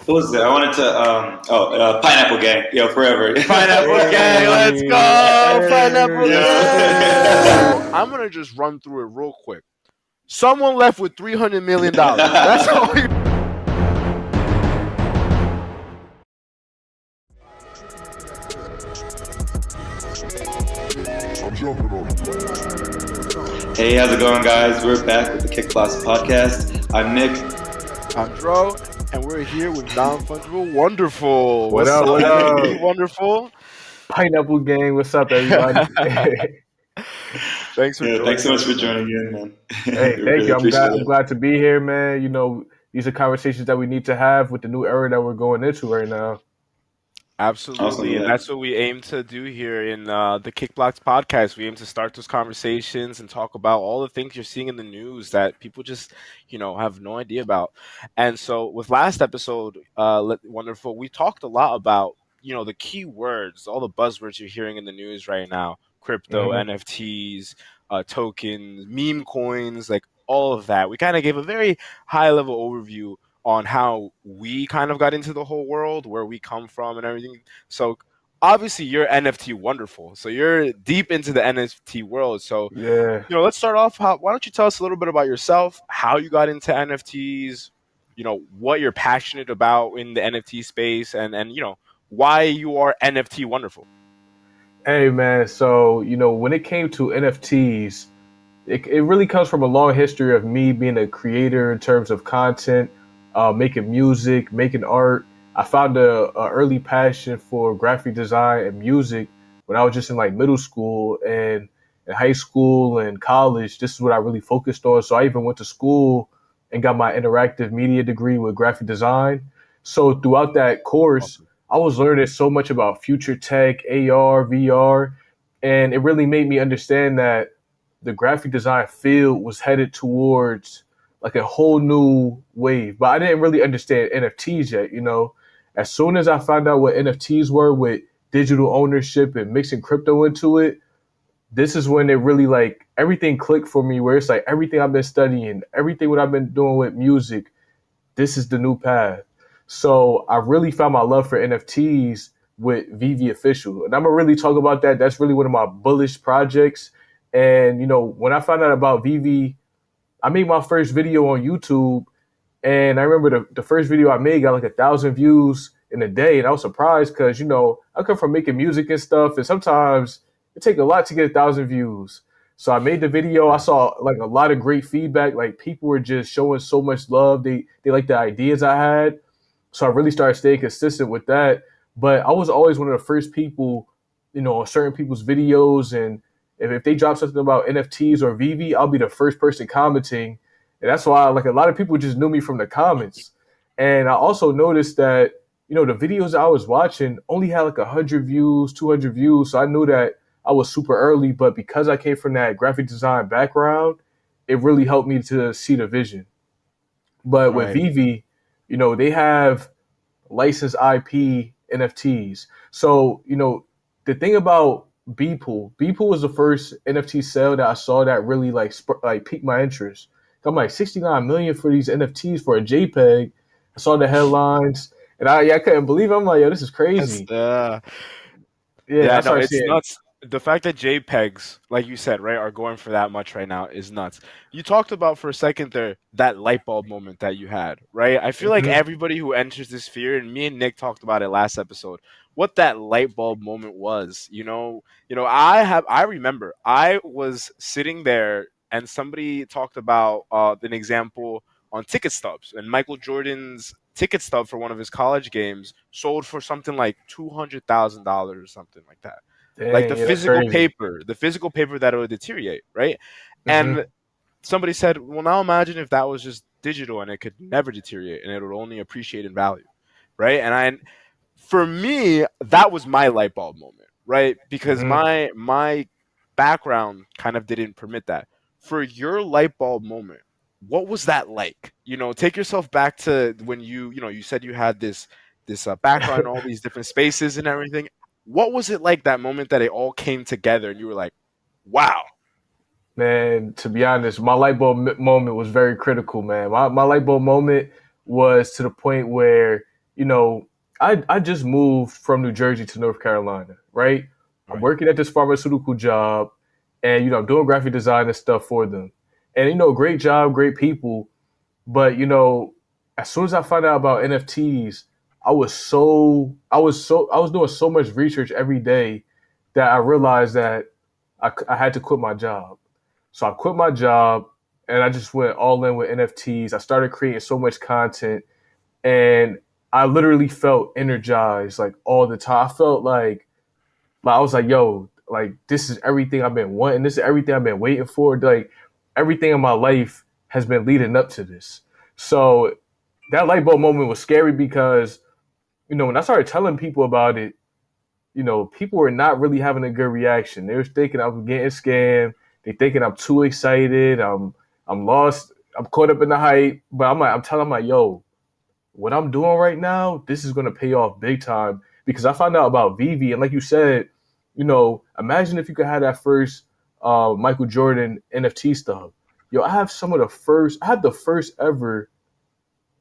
What was it? I wanted to. Pineapple Gang. Yo, forever. Pineapple Gang, let's go! Pineapple, let's Yeah. go! I'm gonna just run through it real quick. Someone left with $300 million. That's all you. Hey, how's it going, guys? We're back with the Kickbox Podcast. I'm Nick. I'm Dro, and we're here with Non-Fungible Wonderful. What What's up? What up, up? Wonderful? Pineapple Gang, what's up, everybody? Thanks for joining. Thanks so much us, for man. joining in, man. Hey, We thank really you. appreciate I'm it. glad to be here, man. You know, these are conversations that we need to have with the new era that we're going into right now. Absolutely, Awesome, and yeah. that's what we aim to do here in the Kickblocks podcast. We aim to start those conversations and talk about all the things you're seeing in the news that people just, have no idea about. And so, with last episode, Wonderful, we talked a lot about, the key words, all the buzzwords you're hearing in the news right now: crypto, Mhm. NFTs, tokens, meme coins, like all of that. We kind of gave a very high level overview on how we kind of got into the whole world, where we come from and everything. So obviously you're NFT wonderful. So you're deep into the NFT world. So, Yeah. let's start off. Why don't you tell us a little bit about yourself, how you got into NFTs, what you're passionate about in the NFT space, and why you are NFT wonderful. Hey, man. So, when it came to NFTs, it really comes from a long history of me being a creator in terms of content, making music, making art. I found a early passion for graphic design and music when I was just in like middle school and in high school and college. This is what I really focused on. So I even went to school and got my interactive media degree with graphic design. So throughout that course, Awesome. I was learning so much about future tech, AR, VR, and it really made me understand that the graphic design field was headed towards like a whole new wave. But I didn't really understand NFTs yet. As soon as I found out what NFTs were with digital ownership and mixing crypto into it, this is when it really like everything clicked for me where it's like everything I've been studying, everything what I've been doing with music, this is the new path. So I really found my love for NFTs with VV Official. And I'm gonna really talk about that. That's really one of my bullish projects. And when I found out about VV, I made my first video on YouTube, and I remember the first video I made got like 1,000 views in a day, and I was surprised because I come from making music and stuff, and sometimes it takes a lot to get 1,000 views. So I made the video. I saw like a lot of great feedback. Like people were just showing so much love. They liked the ideas I had. So I really started staying consistent with that. But I was always one of the first people, on certain people's videos. And if they drop something about NFTs or VV, I'll be the first person commenting. And that's why like a lot of people just knew me from the comments. And I also noticed that, the videos I was watching only had like 100 views, 200 views. So I knew that I was super early. But because I came from that graphic design background, it really helped me to see the vision. But with Right. VV, they have licensed IP NFTs. So, the thing about Beeple was the first NFT sale that I saw that really like piqued my interest. I'm like 69 million for these NFTs for a JPEG. I saw the headlines and I couldn't believe it. I'm like, yo, this is That's crazy. Yeah, Yeah, I no, started it's seeing. nuts. The fact that JPEGs, like you said, right, are going for that much right now is nuts. You talked about for a second there that light bulb moment that you had, right? I feel like Mhm. everybody who enters this sphere, and me and Nick talked about it last episode, what that light bulb moment was. I remember I was sitting there and somebody talked about an example on ticket stubs, and Michael Jordan's ticket stub for one of his college games sold for something like $200,000 or something like that, like Dang, yeah, that's crazy. the physical paper that it would deteriorate, right? Hmm. And somebody said, well, now imagine if that was just digital and it could never deteriorate and it would only appreciate in value, right? For me, that was my light bulb moment, right? Because Hmm. my background kind of didn't permit that. For your light bulb moment, what was that like? Take yourself back to when you said you had this background in all these different spaces and everything. What was it like that moment that it all came together and you were like, wow. Man, to be honest, my light bulb moment was very critical, man. My light bulb moment was to the point where you know, I just moved from New Jersey to North Carolina, right? I'm Right. working at this pharmaceutical job, and I'm doing graphic design and stuff for them, and great job, great people, but as soon as I found out about NFTs, I was doing so much research every day that I realized that I had to quit my job. So I quit my job and I just went all in with NFTs. I started creating so much content and I literally felt energized like all the time. I felt like I was like, yo, like this is everything I've been wanting. This is everything I've been waiting for. Like everything in my life has been leading up to this. So that light bulb moment was scary because, when I started telling people about it, people were not really having a good reaction. They were thinking I was getting scammed. They thinking I'm too excited. I'm lost. I'm caught up in the hype. But I'm telling them like, yo, what I'm doing right now, this is gonna pay off big time because I found out about Vivi and like you said, imagine if you could have that first Michael Jordan NFT stuff. Yo, I have the first ever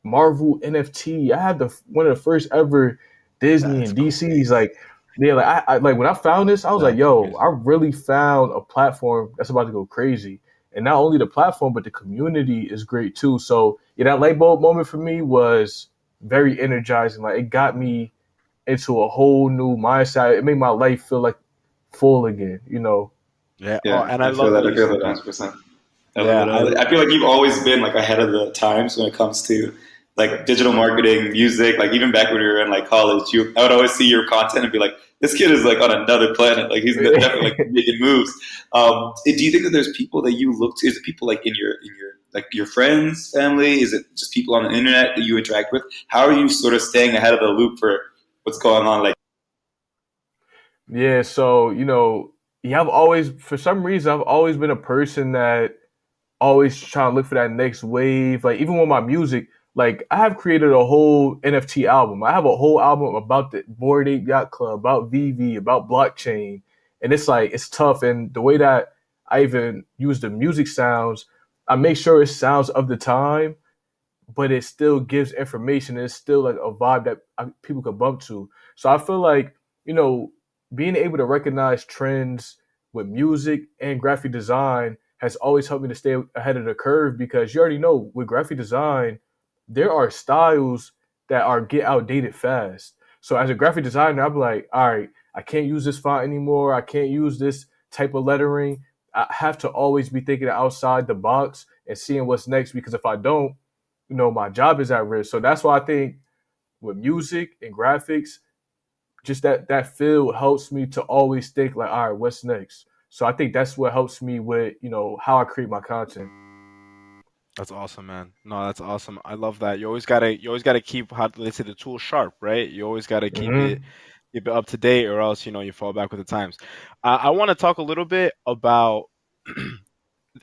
Marvel NFT. I had the one of the first ever Disney That's and DC's. Like, yeah, like I like when I found this, I was like, that's yo, crazy. I really found a platform that's about to go crazy. And not only the platform, but the community is great too. So yeah, that light bulb moment for me was very energizing. Like it got me into a whole new mindset. It made my life feel like full again. Yeah. Oh, Yeah, and I I feel love that. that I you feel said that that. 100%. Yeah. I feel like you've always been like ahead of the times when it comes to like digital marketing, music. Like even back when we were in like college, I would always see your content and be like, this kid is like on another planet. Like he's definitely like making moves. Do you think that there's people that you look to? Is it people like in your like your friends, family? Is it just people on the internet that you interact with? How are you sort of staying ahead of the loop for what's going on? Like Yeah, so yeah, I've always for some reason I've always been a person that always trying to look for that next wave. Like even with my music, like I have created a whole NFT album. I have a whole album about the Bored Ape Yacht Club, about VV, about blockchain, and it's like it's tough. And the way that I even use the music sounds, I make sure it sounds of the time, but it still gives information. It's still like a vibe that people could bump to. So I feel like you know being able to recognize trends with music and graphic design has always helped me to stay ahead of the curve because you already know with graphic design there are styles that are get outdated fast. So as a graphic designer, I'm like, all right, I can't use this font anymore. I can't use this type of lettering. I have to always be thinking outside the box and seeing what's next because if I don't, my job is at risk. So that's why I think with music and graphics, just that feel helps me to always think like, all right, what's next? So I think that's what helps me with how I create my content. That's awesome, man. No, that's awesome. I love that. You always gotta keep how they say the tool sharp, right? You always gotta Hmm. keep it up to date, or else you fall back with the times. I want to talk a little bit about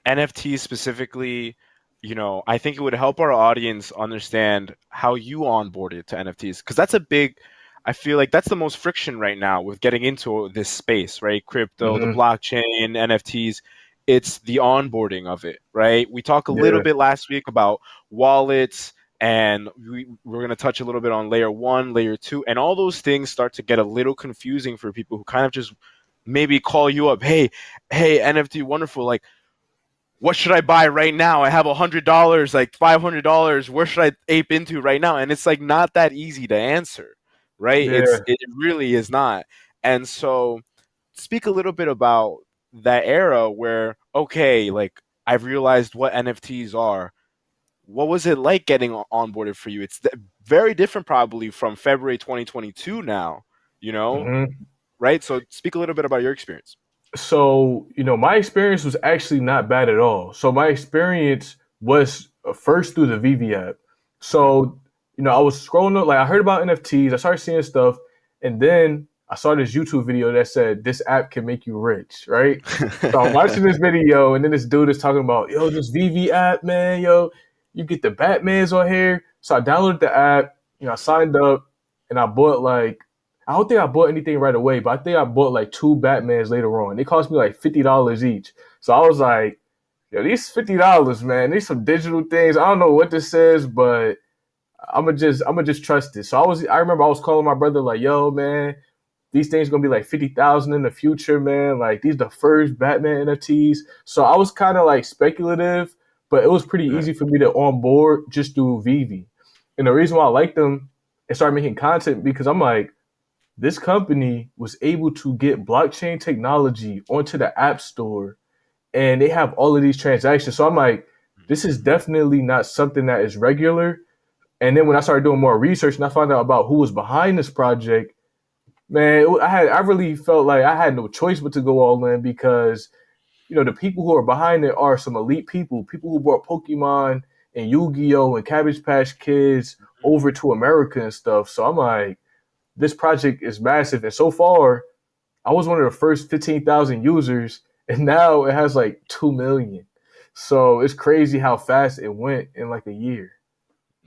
NFTs specifically. I think it would help our audience understand how you onboarded to NFTs because that's a big. I feel like that's the most friction right now with getting into this space, right? Crypto, the Hmm. blockchain, NFTs. It's the onboarding of it, right? We talked a little Yeah. bit last week about wallets, and we're going to touch a little bit on layer one, layer two, and all those things start to get a little confusing for people who kind of just maybe call you up, hey, NFT wonderful, like what should I buy right now? I have $100, like $500. Where should I ape into right now? And it's like not that easy to answer, right? Yeah. It really is not. And so, speak a little bit about that era where okay, like I've realized what NFTs are. What was it like getting onboarded for you? It's very different probably from February 2022 now, you know, Hmm. right? So, speak a little bit about your experience. So my experience was actually not bad at all. So my experience was first through the VV app. Okay. So I was scrolling up, like I heard about NFTs, I started seeing stuff, and then I saw this YouTube video that said this app can make you rich, right? So I'm watching this video, and then this dude is talking about, yo, this VV app, man, yo, you get the Batmans on here. So I downloaded the app, I signed up, and I bought like I don't think I bought anything right away, but I think I bought like two Batmans later on. They cost me like $50 each. So I was like, yo, these $50, man, these some digital things. I don't know what this says, but I'm gonna just trust it. So I remember I was calling my brother like, yo, man, these things gonna be like 50,000 in the future, man. Like these the first Batman NFTs. So I was kind of like speculative, but it was pretty Right. easy for me to on board just through Vivi. And the reason why I liked them and started making content because I'm like, this company was able to get blockchain technology onto the app store and they have all of these transactions. So I'm like, this is definitely not something that is regular. And then when I started doing more research and I found out about who was behind this project, man, I really felt like I had no choice but to go all in because the people who are behind it are some elite people who brought Pokemon and Yu-Gi-Oh and Cabbage Patch Kids over to America and stuff. So I'm like, this project is massive, and so far, I was one of the first 15,000 users, and now it has like 2 million. So it's crazy how fast it went in like a year.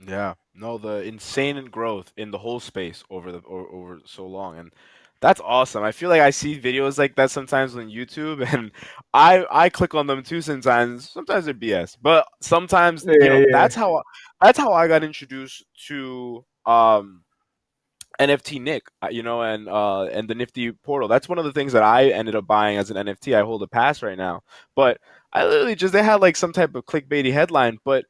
Yeah, no, the insane growth in the whole space over so long, and that's awesome. I feel like I see videos like that sometimes on YouTube, and I click on them too sometimes. Sometimes they're BS, but sometimes Yeah, yeah. that's how I got introduced to NFT Nick, and the Nifty portal. That's one of the things that I ended up buying as an NFT. I hold a pass right now, but I literally just they had like some type of clickbaity headline, but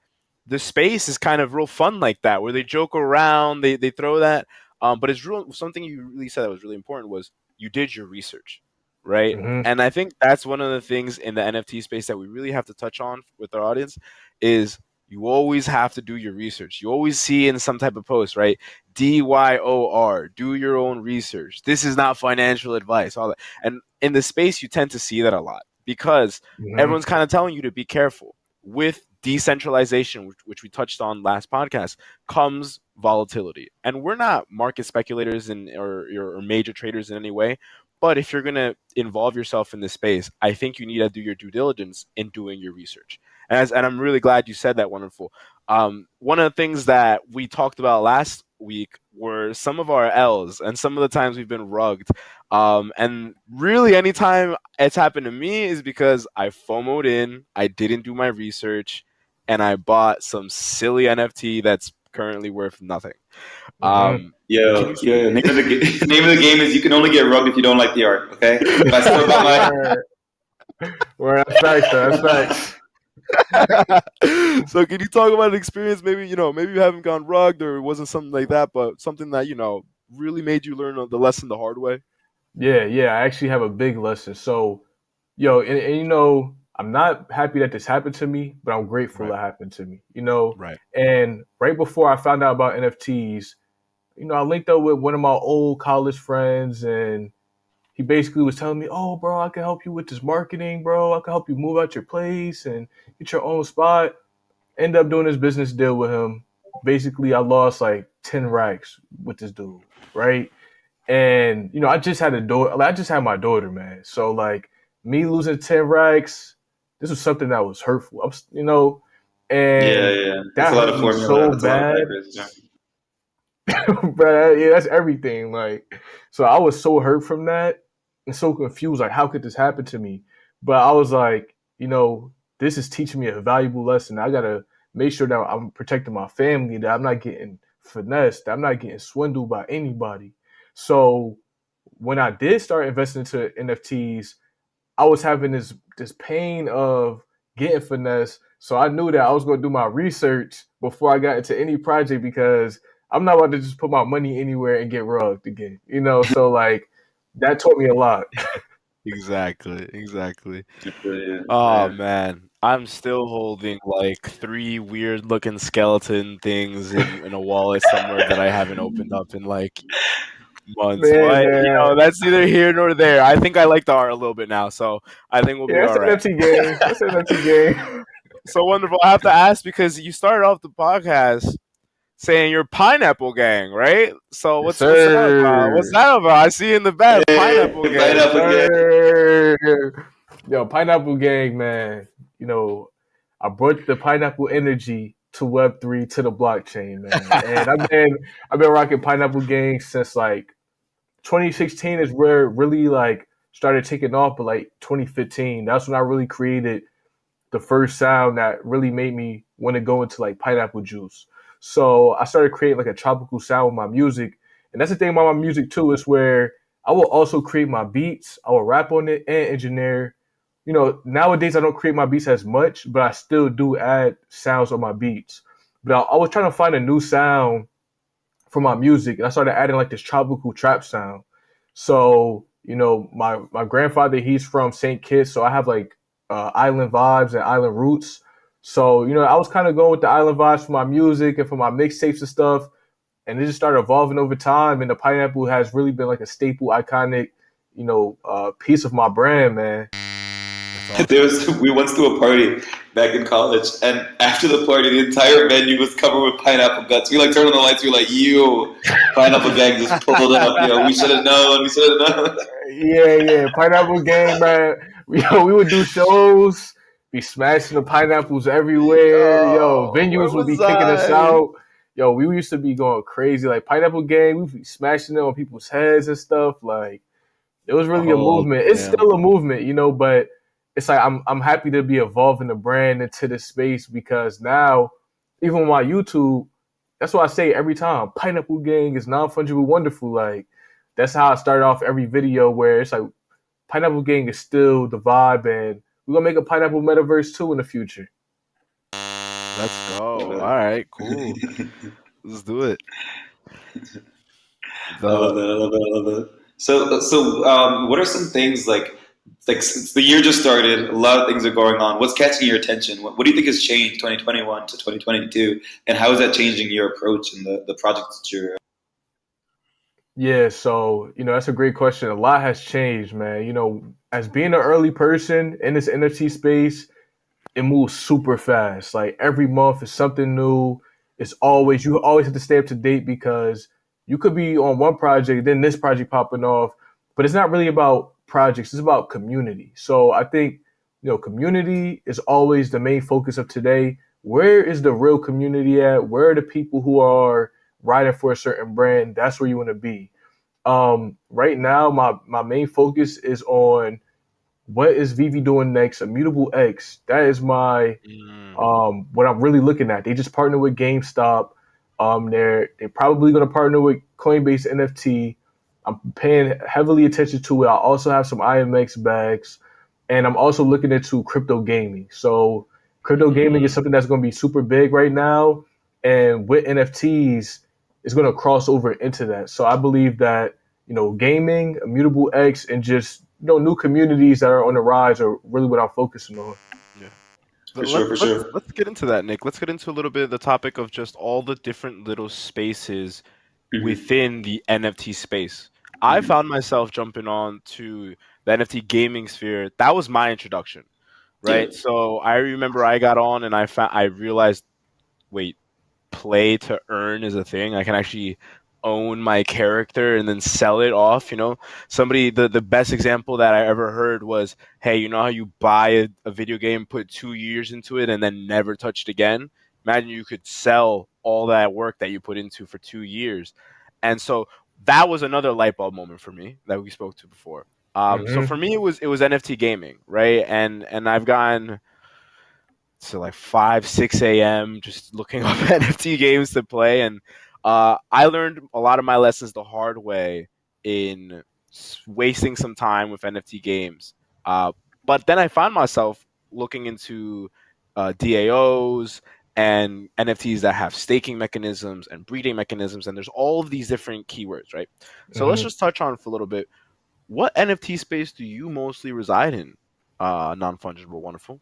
the space is kind of real fun like that, where they joke around, they throw that. But it's real. Something you really said that was really important was you did your research, right? Hmm. And I think that's one of the things in the NFT space that we really have to touch on with our audience is you always have to do your research. You always see in some type of post, right? DYOR, do your own research. This is not financial advice, all that. And in the space, you tend to see that a lot because Hmm. everyone's kind of telling you to be careful. With decentralization, which we touched on last podcast, comes volatility. And we're not market speculators or major traders in any way. But if you're going to involve yourself in this space, I think you need to do your due diligence in doing your research. And I'm really glad you said that, Wonderful. One of the things that we talked about last week were some of our L's and some of the times we've been rugged. And really, anytime it's happened to me is because I FOMO'd in, I didn't do my research, and I bought some silly NFT that's currently worth nothing. Hmm. Can you? Name of the name of the game is you can only get rugged if you don't like the art. Okay, but I still got my. Word. Word. That's facts, though. That's facts. So can you talk about an experience? Maybe maybe you haven't gone rugged or it wasn't something like that, but something that really made you learn the lesson the hard way. Yeah, yeah. I actually have a big lesson. So, and I'm not happy that this happened to me, but I'm grateful Right, it happened to me. right. And right before I found out about NFTs, I linked up with one of my old college friends, and he basically was telling me, "Oh, bro, I can help you with this marketing, bro. I can help you move out your place and get your own spot." End up doing this business deal with him. Basically, I lost like 10 racks with this dude, right? And I just had a daughter. Like, I just had my daughter, man. So like me losing 10 racks, this was something that was hurtful. Yeah, And yeah. That's that a lot of hurt me formula. so That's a lot of bad. factors. Yeah. But yeah, that's everything. Like, so I was so hurt from that and so confused. Like, how could this happen to me? But I was like, this is teaching me a valuable lesson. I gotta make sure that I'm protecting my family, that I'm not getting finessed, that I'm not getting swindled by anybody. So when I did start investing into NFTs, I was having this pain of getting finesse. So I knew that I was going to do my research before I got into any project because I'm not about to just put my money anywhere and get rugged again. So like that taught me a lot. Exactly, exactly. Yeah, Oh yeah. man, I'm still holding like three weird looking skeleton things in a wallet somewhere that I haven't opened up in like months. Man, But man. that's neither here nor there. I think I like the art a little bit now, so I think we'll Yeah, be that's all an right. NFT game. That's an NFT game. So Wonderful. I have to ask because you started off the podcast saying you're Pineapple Gang, right? So Yes, what's that about? What's sir. that about? I see you in the back, Pineapple Hey, Gang. Yes, pineapple gang. sir. Yo, Pineapple Gang, man. I brought the pineapple energy to Web3 to the blockchain, man. And I've been rocking Pineapple Gang since like 2016 is where it really like started taking off, but like 2015, that's when I really created the first sound that really made me want to go into like pineapple juice. So I started creating like a tropical sound with my music. And that's the thing about my music too, is where I will also create my beats. I will rap on it and engineer. Nowadays I don't create my beats as much, but I still do add sounds on my beats. But I was trying to find a new sound for my music, and I started adding like this tropical trap sound. So my grandfather, he's from St. Kitts, so I have like island vibes and island roots. So I was kind of going with the island vibes for my music and for my mixtapes and stuff, and it just started evolving over time. And the pineapple has really been like a staple, iconic, piece of my brand, man. That's awesome. We once threw a party back in college, and after the party, the entire venue was covered with pineapple guts. We like turned on the lights. We were like, "You, pineapple gang just pulled up. We should have known. We should have known." Yeah, pineapple gang, man. We would do shows, be smashing the pineapples everywhere. Yo, Yo, where venues would be was kicking us I? out. Yo, we used to be going crazy. Like pineapple gang, we'd be smashing it on people's heads and stuff. Like it was really a Oh, movement. It's damn. still a movement, but it's like I'm happy to be evolving the brand into this space because now, even on my YouTube, that's what I say every time. Pineapple Gang is non-fungible wonderful. Like that's how I started off every video where it's like Pineapple Gang is still the vibe, and we're gonna make a Pineapple Metaverse too in the future. Let's go. I All right, cool. Let's do it. love The that. I love that. I love that. So, what are some things like since the year just started, a lot of things are going on. What's catching your attention? What do you think has changed 2021 to 2022, and how is that changing your approach and the projects that you're? Yeah, so that's a great question. A lot has changed, man. As being an early person in this NFT space, it moves super fast. Like every month is something new. You always have to stay up to date because you could be on one project, then this project popping off. But it's not really about projects, it's about community. So I think, community is always the main focus of today. Where is the real community at? Where are the people who are riding for a certain brand? That's where you want to be. Right now, my main focus is on what is Vivi doing next? Immutable X. That is my mm, what I'm really looking at. They just partnered with GameStop. They're probably going to partner with Coinbase NFT. I'm paying heavily attention to it. I also have some IMX bags, and I'm also looking into crypto gaming. So crypto gaming is mm, something that's going to be super big right now, and with NFTs, it's going to cross over into that. So I believe that gaming, Immutable X, and just new communities that are on the rise are really what I'm focusing on. yeah. For But sure, for sure. let's get into that, Nick. Let's get into a little bit of the topic of just all the different little spaces Hmm. within the NFT space. I Hmm. found myself jumping on to the NFT gaming sphere. That was my introduction, Yeah. right? So I remember I got on and I realized, wait, play to earn is a thing. I can actually own my character and then sell it off. Somebody, the best example that I ever heard was, hey, you know how you buy a video game, put 2 years into it, and then never touch it again? Imagine you could sell all that work that you put into for 2 years. And so that was another light bulb moment for me that we spoke to before. So Hmm. for me, it was NFT gaming, right? And I've gotten to like 5, 6 a.m. just looking up NFT games to play, and I learned a lot of my lessons the hard way in wasting some time with NFT games. Uh, but then I found myself looking into DAOs and NFTs that have staking mechanisms and breeding mechanisms, and there's all of these different keywords, right? So let's Hmm. just touch on for a little bit. What NFT space do you mostly reside in? Non fungible, wonderful.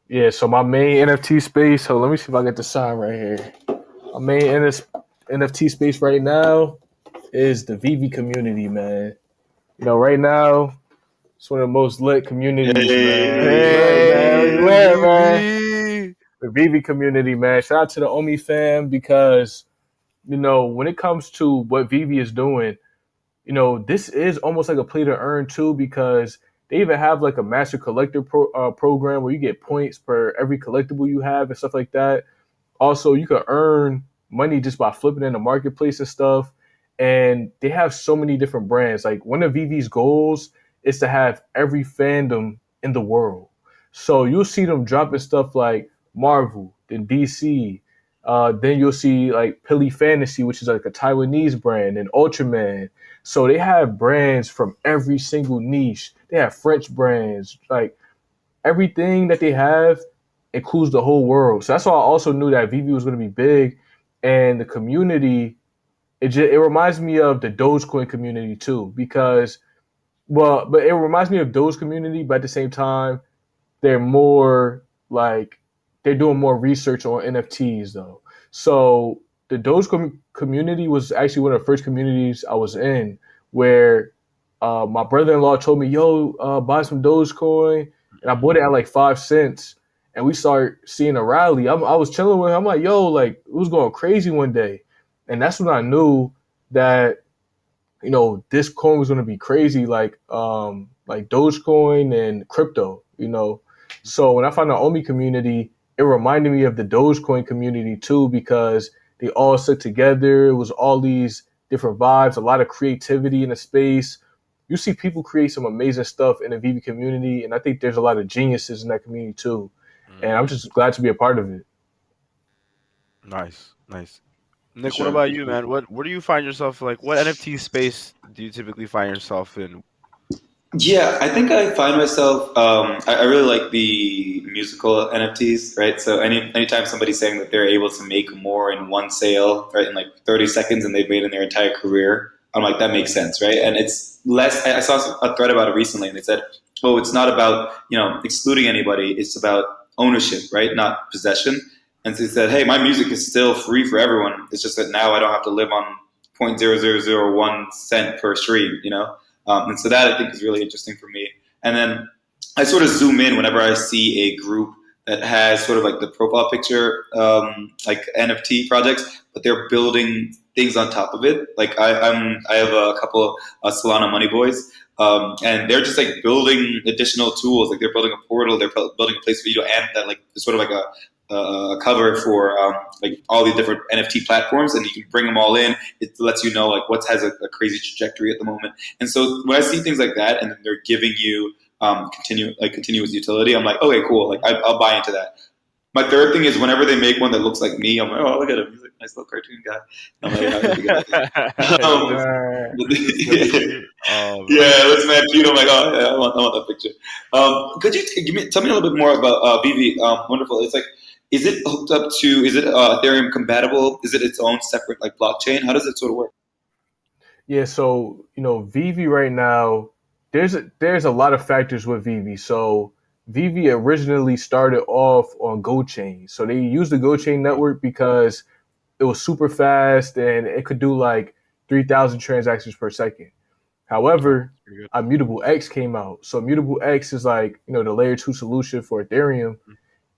Yeah, so my main NFT space. So let me see if I get the sign right here. My main NFT space right now is the VV community, man. Right now it's one of the most lit communities, man. We lit, man. We Hey, lit, man. VV. The VV community, man. Shout out to the Omi fam because when it comes to what VV is doing, this is almost like a play to earn too because they even have like a master collector program where you get points per every collectible you have and stuff like that. Also, you can earn money just by flipping in the marketplace and stuff. And they have so many different brands. Like one of VV's goals is to have every fandom in the world. So you'll see them dropping stuff like Marvel, then DC, Then you'll see like Pilly Fantasy, which is like a Taiwanese brand, and Ultraman. So they have brands from every single niche. They have French brands, like everything that they have includes the whole world. So that's why I also knew that VV was going to be big, and the community. It reminds me of the Dogecoin community too, because but it reminds me of Doge community, but at the same time, they're more like they're doing more research on NFTs though. So the community was actually one of the first communities I was in where my brother-in-law told me, "Yo, buy some Dogecoin," and I bought it at like 5 cents. And we start seeing a rally. I was chilling with him. I'm like, "Yo, like it was going crazy one day," and that's when I knew that this coin was going to be crazy, like Dogecoin and crypto. So when I found the Omi community, it reminded me of the Dogecoin community too, because they all sit together. It was all these different vibes, a lot of creativity in the space. You see people create some amazing stuff in the VV community, and I think there's a lot of geniuses in that community too. And I'm Hmm. just glad to be a part of it. Nice, nice. For Nick, what sure. about you, man? Where do you find yourself? Like, what NFT space do you typically find yourself in? Yeah, I think I find myself. I really like the musical NFTs, right? So anytime somebody's saying that they're able to make more in one sale, right, in like 30 seconds, and they've made in their entire career, I'm like, that makes sense, right? And it's less. I saw a thread about it recently, and they said, "Oh, it's not about excluding anybody. It's about ownership, right, not possession." And so they said, "Hey, my music is still free for everyone. It's just that now I don't have to live on 0.0001 cent per stream, you know." And so that I think is really interesting for me. And then I sort of zoom in whenever I see a group that has sort of like the profile picture, like NFT projects, but they're building things on top of it. Like I have a couple Solana Money Boys, and they're just like building additional tools. Like they're building a portal, they're building a place for you to add that, like sort of like a cover for like all these different NFT platforms, and you can bring them all in. It lets you know like what has a crazy trajectory at the moment. And so when I see things like that, and then they're giving you continuous utility, I'm like, okay, cool. Like I'll buy into that. My third thing is whenever they make one that looks like me, I'm like, oh, look at him. He's like a nice little cartoon guy. I'm like, I have to get that. This this looks cute. Oh man. Yeah, let's match you. I'm like, oh, yeah, I want that picture. Could you tell me a little bit more about BV? Wonderful. It's like, is it hooked up to? Is it Ethereum compatible? Is it its own separate like blockchain? How does it sort of work? Yeah, so VV right now, there's a lot of factors with VV. So VV originally started off on GoChain. So they used the GoChain network because it was super fast and it could do like 3,000 transactions per second. Okay, However, pretty good. Immutable X came out. So Immutable X is like the layer two solution for Ethereum.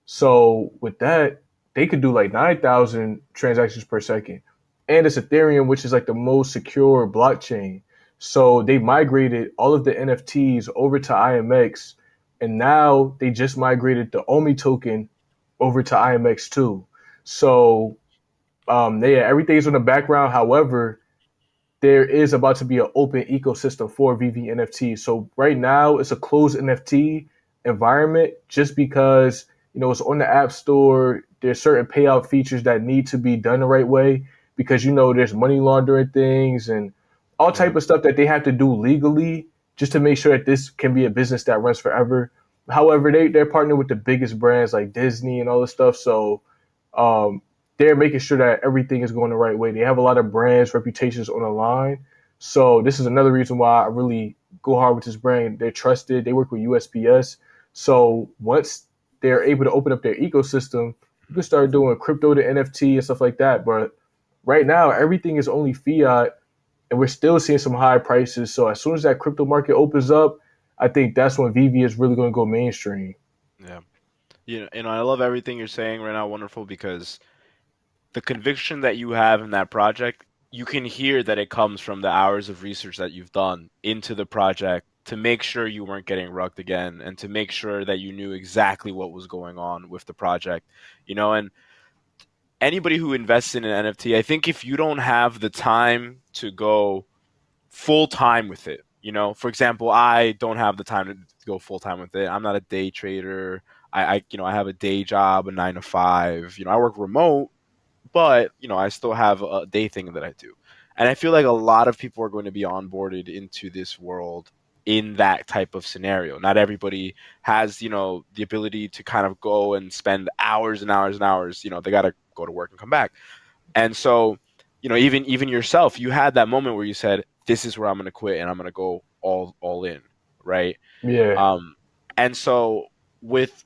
So with that, they could do like 9,000 transactions per second. And it's Ethereum, which is like the most secure blockchain. So they migrated all of the NFTs over to IMX. And now they just migrated the OMI token over to IMX too. So everything's in the background. However, there is about to be an open ecosystem for VV NFT. So right now it's a closed NFT environment just because it's on the App Store. There's certain payout features that need to be done the right way because there's money laundering things and all Yeah. type of stuff that they have to do legally just to make sure that this can be a business that runs forever. However, they're partnered with the biggest brands like Disney and all this stuff. So um, they're making sure that everything is going the right way. They have a lot of brands, reputations on the line. So this is another reason why I really go hard with this brand. They're trusted. They work with USPS. So once they're able to open up their ecosystem, you can start doing crypto to NFT and stuff like that. But right now, everything is only fiat, and we're still seeing some high prices. So as soon as that crypto market opens up, I think that's when VV is really going to go mainstream. Yeah. I love everything you're saying right now, wonderful, because the conviction that you have in that project, you can hear that it comes from the hours of research that you've done into the project to make sure you weren't getting rugged again and to make sure that you knew exactly what was going on with the project. And anybody who invests in an NFT, I think if you don't have the time to go full time with it, for example, I don't have the time to go full time with it. I'm not a day trader. I have a day job, a 9 to 5. I work remote, but I still have a day thing that I do. And I feel like a lot of people are going to be onboarded into this world in that type of scenario. Not everybody has, the ability to kind of go and spend hours and hours and hours. They got to go to work and come back. And so, even yourself, you had that moment where you said, "This is where I'm going to quit and I'm going to go all in," right? Yeah. And so with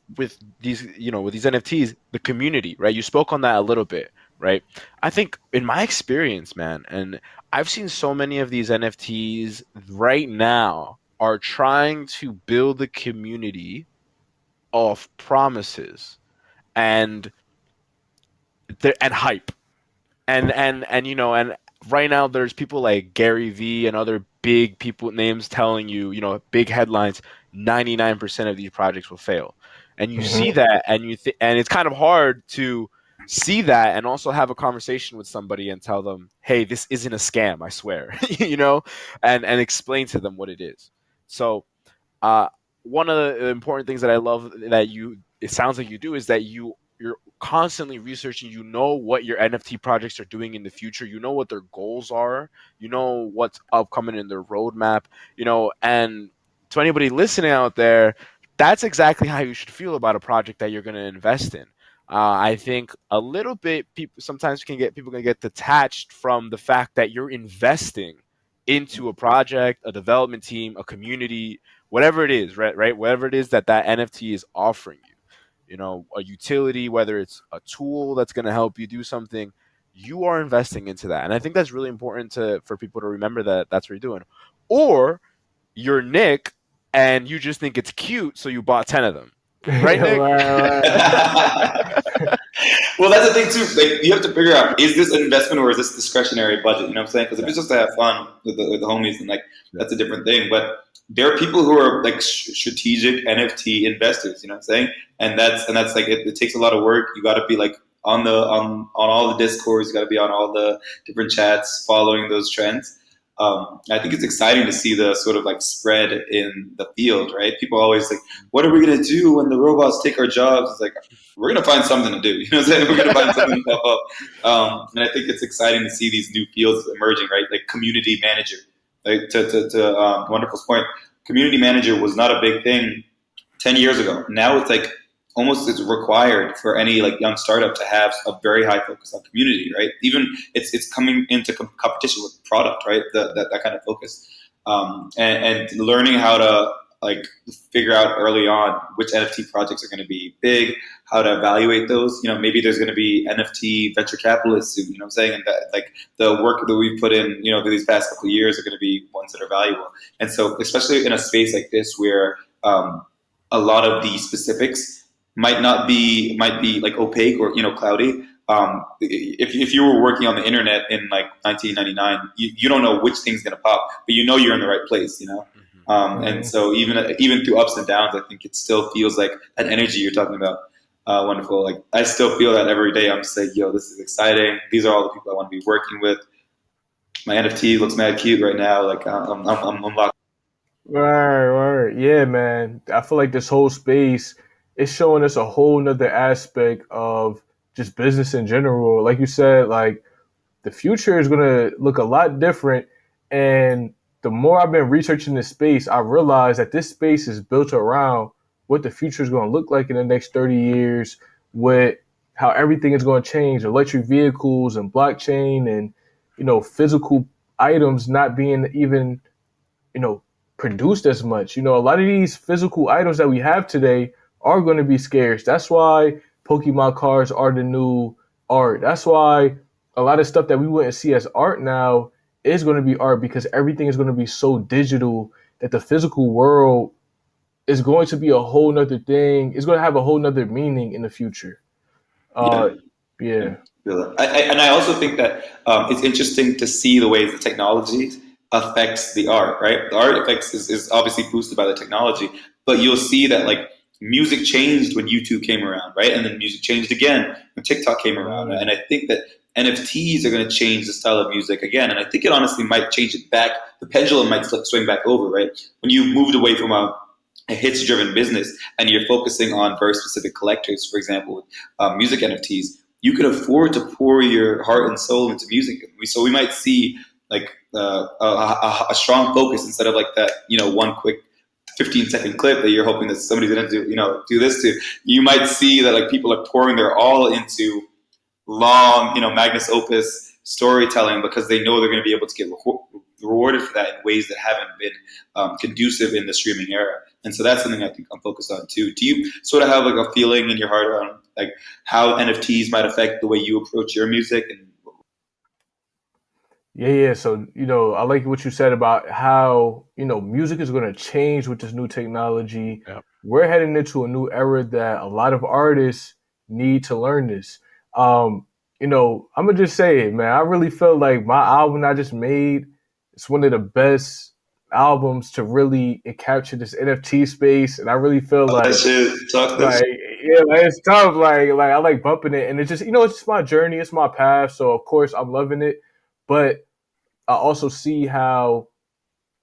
these with these NFTs, the community, right? You spoke on that a little bit, right? I think in my experience, man, and I've seen so many of these NFTs right now are trying to build a community of promises and and hype and right now there's people like Gary V and other big people names telling you, big headlines, 99% of these projects will fail. And you see Hmm. that and and it's kind of hard to see that and also have a conversation with somebody and tell them, "Hey, this isn't a scam, I swear." And explain to them what it is. So, uh, one of the important things that I love that it sounds like you do is that you're constantly researching. You know what your NFT projects are doing in the future. You know what their goals are. You know what's upcoming in their roadmap. And to anybody listening out there, that's exactly how you should feel about a project that you're going to invest in. I think a little bit people sometimes people can get detached from the fact that you're investing into a project, a development team, a community, whatever it is, right? Whatever it is that NFT is offering you, a utility, whether it's a tool that's going to help you do something, you are investing into that. And I think that's really important for people to remember that that's what you're doing. Or you're Nick and you just think it's cute, so you bought 10 of them. Right, Nick? Right, right. Well, that's the thing too. Like, you have to figure out, is this an investment or is this discretionary budget? You know what I'm saying? Because if it's just to have fun with the homies, then like that's a different thing. But there are people who are like strategic NFT investors. You know what I'm saying? And that's like it takes a lot of work. You got to be like on all the discords. You got to be on all the different chats, following those trends. I think it's exciting to see the sort of like spread in the field, right? People always like, what are we going to do when the robots take our jobs? It's like, we're going to find something to do. You know what I'm saying? We're going to find something to pop up. And I think it's exciting to see these new fields emerging, right? Like community manager. Like to Wonderful's point, community manager was not a big thing 10 years ago. Now it's like almost it's required for any like young startup to have a very high focus on community, right? Even it's coming into competition with product, right? That kind of focus, and learning how to like figure out early on which NFT projects are going to be big, how to evaluate those. Maybe there's going to be NFT venture capitalists soon. You know what I'm saying? And that like the work that we've put in, for these past couple of years are going to be ones that are valuable. And so, especially in a space like this where a lot of the specifics might be like opaque or cloudy. If you were working on the internet in like 1999, you don't know which thing's gonna pop, but you're in the right place. And Mhm. so even through ups and downs, I think it still feels like that energy you're talking about. Wonderful. Like I still feel that every day. I'm just like, yo, this is exciting. These are all the people I want to be working with. My NFT looks mad cute right now. Like I'm locked. Right, right. Yeah, man. I feel like this whole space is showing us a whole nother aspect of just business in general. Like you said, like the future is gonna look a lot different. And the more I've been researching this space, I realized that this space is built around what the future is gonna look like in the next 30 years, with how everything is gonna change, electric vehicles and blockchain and physical items not being even you know, produced as much. A lot of these physical items that we have today are going to be scarce. That's why Pokemon cards are the new art. That's why a lot of stuff that we wouldn't see as art now is going to be art, because everything is going to be so digital that the physical world is going to be a whole nother thing. It's going to have a whole nother meaning in the future. Uh, Yeah. Yeah, yeah. feel that. And I also think that it's interesting to see the ways the technology affects the art, right? The art effects is obviously boosted by the technology, but you'll see that like music changed when YouTube came around, right? And then music changed again when TikTok came around. And I think that NFTs are going to change the style of music again. And I think it honestly might change it back. The pendulum might swing back over, right? When you've moved away from a hits driven business and you're focusing on very specific collectors, for example, with music NFTs, you can afford to pour your heart and soul into music. So we might see like a strong focus instead of like that, one quick 15-second clip that you're hoping that somebody's going to do this to. You might see that like people are pouring their all into long, magnus opus storytelling because they know they're going to be able to get rewarded for that in ways that haven't been conducive in the streaming era. And so that's something I think I'm focused on too. Do you sort of have like a feeling in your heart around like how NFTs might affect the way you approach your music? And Yeah. So, I like what you said about how, music is going to change with this new technology. Yeah. We're heading into a new era that a lot of artists need to learn this. I'm going to just say it, man. I really felt like my album I just made, it's one of the best albums to really capture this NFT space. And I really feel that like, shit, talk that like, shit. yeah, like, it's tough. Like I like bumping it, and it's just, it's just my journey, it's my path. So of course I'm loving it, but I also see how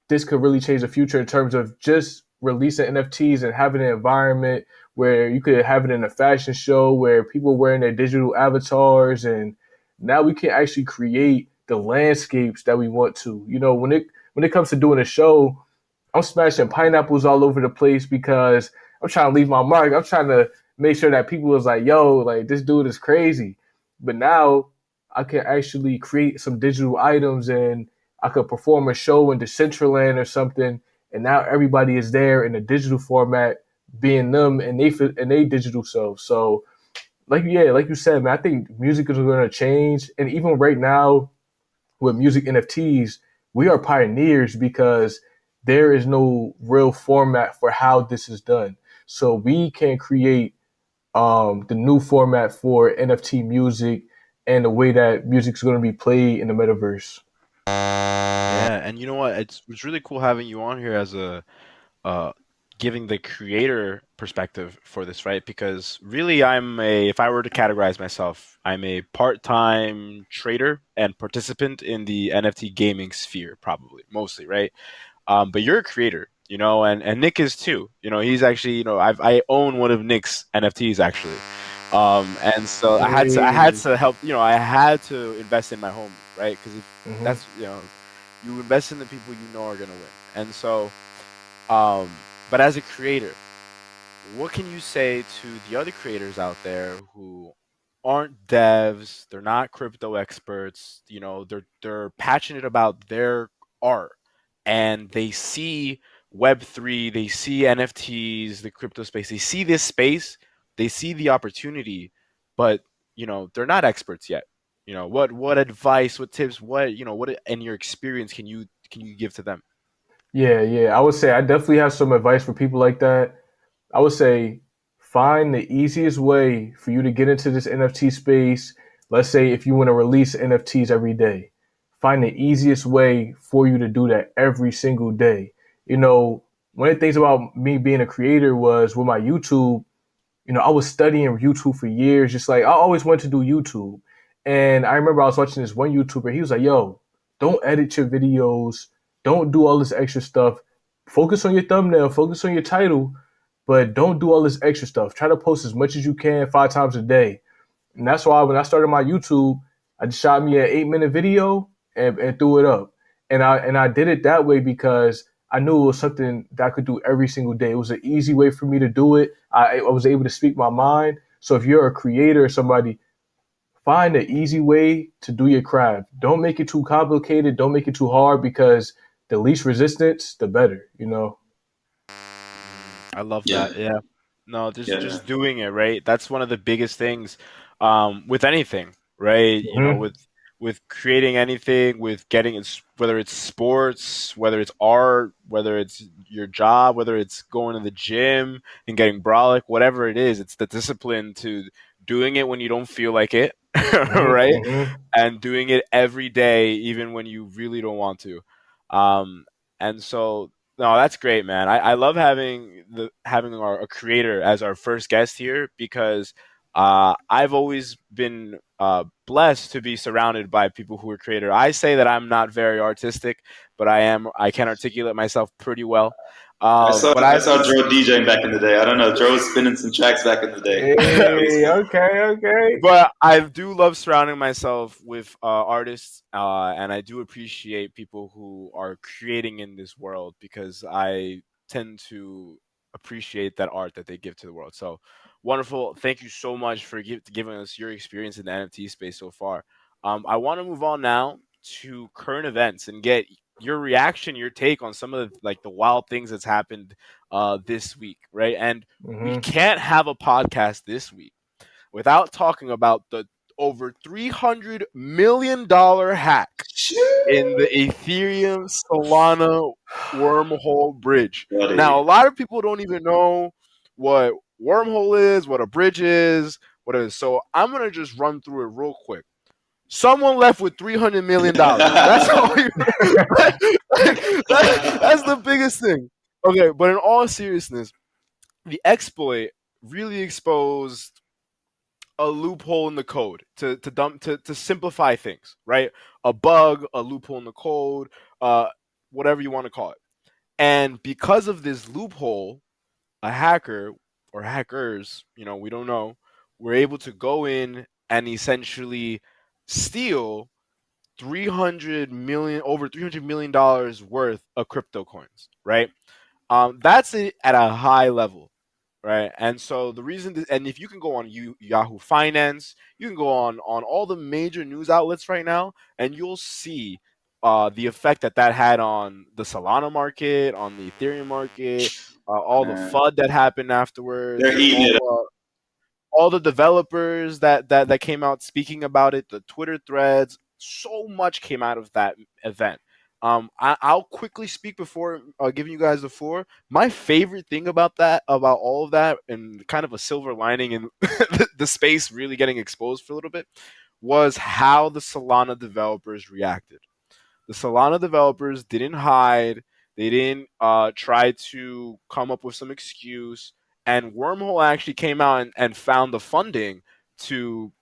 this could really change the future in terms of just releasing NFTs and having an environment where you could have it in a fashion show where people are wearing their digital avatars, and now we can actually create the landscapes that we want to. When it comes to doing a show, I'm smashing pineapples all over the place because I'm trying to leave my mark. I'm trying to make sure that people is like, yo, like this dude is crazy. But now I can actually create some digital items and I could perform a show in Decentraland or something. And now everybody is there in a digital format, being them and they digital selves. So like you said, man, I think music is going to change. And even right now, with music NFTs, we are pioneers because there is no real format for how this is done. So we can create the new format for NFT music and the way that music is going to be played in the metaverse. Yeah, and you know what? It's really cool having you on here as a uh giving the creator perspective for this, right? Because really if I were to categorize myself, I'm a part-time trader and participant in the NFT gaming sphere, probably, mostly, right? But you're a creator, and Nick is too. He's actually, I own one of Nick's NFTs actually. And so I had Hey. to help, I had to invest in my homie, right? Because if Hmm. that's, you invest in the people you know are gonna win. And so, but as a creator, what can you say to the other creators out there who aren't devs, they're not crypto experts, they're passionate about their art and they see web3, they see NFTs, the crypto space, they see this space, they see the opportunity, but they're not experts yet. What advice, what tips, what in your experience can you give to them? Yeah. I would say I definitely have some advice for people like that. I would say find the easiest way for you to get into this NFT space. Let's say if you want to release NFTs every day, find the easiest way for you to do that every single day. One of the things about me being a creator was with my YouTube, I was studying YouTube for years, just like I always wanted to do YouTube. And I remember I was watching this one YouTuber. He was like, yo, don't edit your videos. Don't do all this extra stuff. Focus on your thumbnail, focus on your title, but don't do all this extra stuff. Try to post as much as you can 5 times a day. And that's why when I started my YouTube, I just shot me an 8-minute video and threw it up. And I did it that way because I knew it was something that I could do every single day. It was an easy way for me to do it. I was able to speak my mind. So if you're a creator or somebody, find an easy way to do your craft. Don't make it too complicated. Don't make it too hard because the least resistance, the better. I love Yeah, that. Yeah. No, just yeah, just doing it, right? That's one of the biggest things with anything, right? Hmm. With creating anything, with getting whether it's sports, whether it's art, whether it's your job, whether it's going to the gym and getting brolic, whatever it is, it's the discipline to doing it when you don't feel like it, Hmm. right? Hmm. And doing it every day, even when you really don't want to. Um, and so, no, that's great, man. I love having a creator as our first guest here because I've always been blessed to be surrounded by people who are creator. I say that I'm not very artistic, but I am. I can articulate myself pretty well. I saw But I I've saw been Dro DJing back in the day. I don't know. Dro was spinning some tracks back in the day. At least Hey, okay, okay. but I do love surrounding myself with artists, and I do appreciate people who are creating in this world because I tend to appreciate that art that they give to the world. So wonderful! Thank you so much for giving us your experience in the NFT space so far. I want to move on now to current events and get your reaction, your take on some of the wild things that's happened this week, right? And we Hmm. can't have a podcast this week without talking about the over $300 million hack in the Ethereum Solana wormhole bridge. Now, a buddy. lot of people don't even know what wormhole is, what a bridge is, what it is. So I'm gonna just run through it real quick. Someone left with $300 million. That's all. That's the biggest thing. Okay, but in all seriousness, the exploit really exposed a loophole in the code to simplify things, right? A bug, a loophole in the code, uh, whatever you want to call it. And because of this loophole, a hacker or hackers, we don't know, were able to go in and essentially steal 300 million over $300 million worth of crypto coins, right? That's it at a high level, right? And so the reason, and if you can go on Yahoo Finance, you can go on all the major news outlets right now, and you'll see the effect that had on the Solana market, on the Ethereum market, all the Man, FUD that happened afterwards, they're eating it. all the developers that came out speaking about it, the Twitter threads, so much came out of that event. I'll quickly speak before giving you guys the floor. My favorite thing about all of that, and kind of a silver lining in the space really getting exposed for a little bit, was how the Solana developers reacted. The Solana developers didn't hide. They didn't try to come up with some excuse. And Wormhole actually came out and found the funding to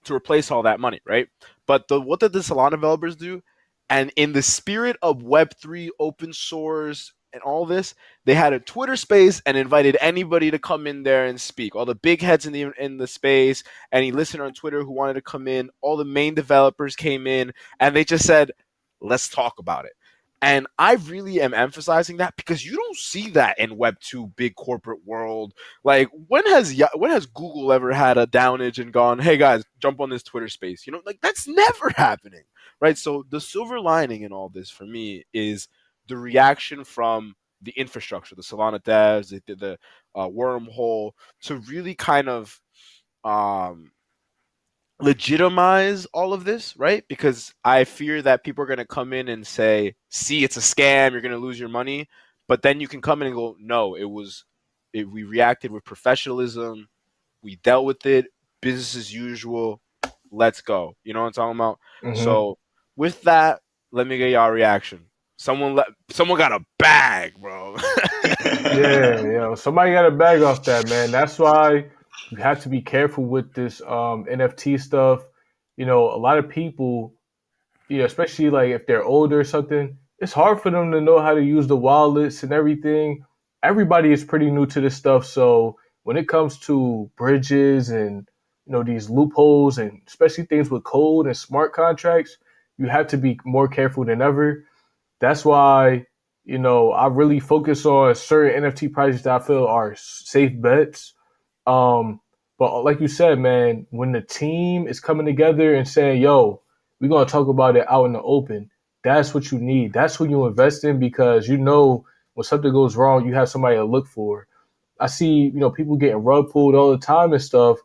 replace all that money, right? But what did the Solana developers do? And in the spirit of Web3 open source and all this, they had a Twitter space and invited anybody to come in there and speak. All the big heads in the space, any listener on Twitter who wanted to come in, all the main developers came in, and they just said, "Let's talk about it." And I really am emphasizing that because you don't see that in Web2 big corporate world. Like when has Google ever had a downage and gone, "Hey guys, jump on this Twitter space"? Like that's never happening, right? So the silver lining in all this for me is the reaction from the infrastructure, the Solana devs, the wormhole, to really kind of um, legitimize all of this, right? Because I fear that people are going to come in and say, "See, it's a scam. You're going to lose your money." But then you can come in and go, "No, we reacted with professionalism. We dealt with it. Business as usual. Let's go." You know what I'm talking about? Hmm. So with that, let me get y'all reaction. Someone got a bag, bro. Yeah, somebody got to bag off that, man. That's why you have to be careful with this NFT stuff. A lot of people, especially like if they're older or something, it's hard for them to know how to use the wallets and everything. Everybody is pretty new to this stuff, so when it comes to bridges and these loopholes and especially things with code and smart contracts, you have to be more careful than ever. That's why, I really focus on certain NFT projects that I feel are safe bets. But like you said, man, when the team is coming together and saying, yo, we're going to talk about it out in the open, that's what you need. That's who you invest in because when something goes wrong, you have somebody to look for. I see, people getting rug pulled all the time and stuff,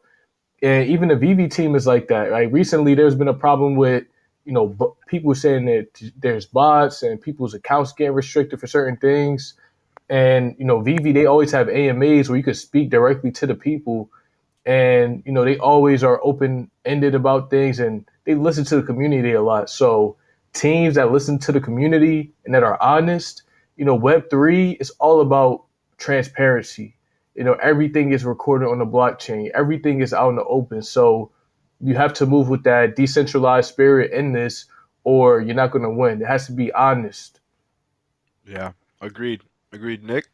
and even the VV team is like that. Right? Recently, there's been a problem with people saying that there's bots and people's accounts getting restricted for certain things. And VV they always have AMAs where you could speak directly to the people, and they always are open ended about things, and they listen to the community a lot. So teams that listen to the community and that are honest, Web3 is all about transparency. Everything is recorded on the blockchain, everything is out in the open. So you have to move with that decentralized spirit in this, or you're not going to win. It has to be honest. Yeah, agreed. Agreed, Nick.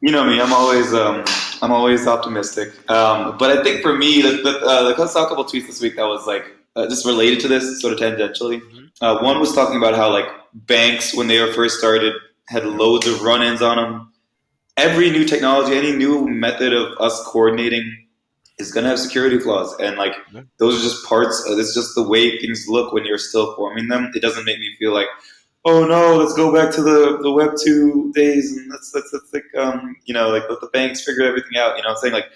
You know me, I'm always optimistic. But I think for me, I saw a couple tweets this week that was like just related to this, sort of tangentially. Hmm. One was talking about how like banks, when they were first started, had Yep. loads of run-ins on them. Every new technology, any new method of us coordinating is going to have security flaws, and like Yeah. those are just parts. It's just the way things look when you're still forming them. It doesn't make me feel like, oh no, let's go back to the Web 2 days, and let's like like let the banks figure everything out. You know what I'm saying? Like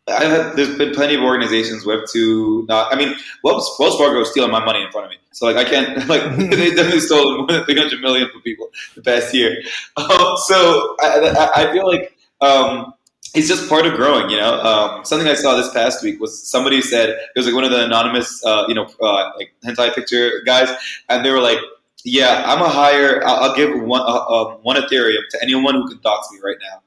there's been plenty of organizations, Web 2, not, I mean, Wells Fargo is stealing my money in front of me. So, like, I can't, like, they definitely stole more than 300 million from people the past year. So, I feel like it's just part of growing, you know? Something I saw this past week was somebody said, it was like one of the anonymous, like hentai picture guys, and they were like, yeah, I'll give one Ethereum to anyone who can dox me right now.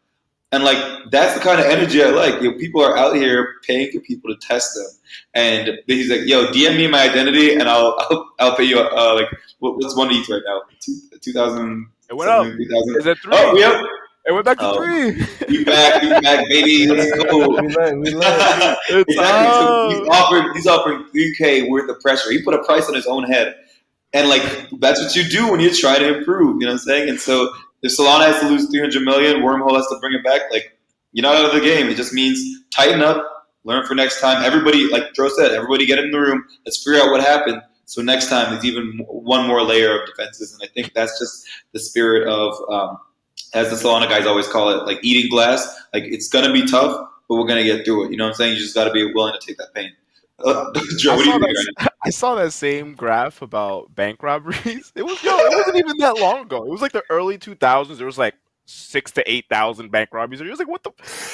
And like that's the kind of energy I like. You know, people are out here paying for people to test them, and he's like, "Yo, DM me my identity, and I'll pay you like what's one ETH right now? 2000 It went up. something, 3000. Is it Oh, three? yep. It went back to Oh, three. we back, baby. Let's Yeah, go. we let. It's Exactly. So out. he's offering 3K worth of pressure. He put a price on his own head. And like that's what you do when you try to improve, you know what I'm saying? And so if Solana has to lose 300 million, Wormhole has to bring it back, like you're not out of the game. It just means tighten up, learn for next time. Everybody, like Joe said, everybody get in the room. Let's figure out what happened. So next time there's even one more layer of defenses. And I think that's just the spirit of, as the Solana guys always call it, like eating glass. Like it's gonna be tough, but we're gonna get through it. You know what I'm saying? You just got to be willing to take that pain. Uh, Joe, I what do you saw think that. right I saw that same graph about bank robberies. It was yo. It wasn't even that long ago. It was like the early 2000s. There was like 6 to 8 thousand bank robberies. And it was like, what the?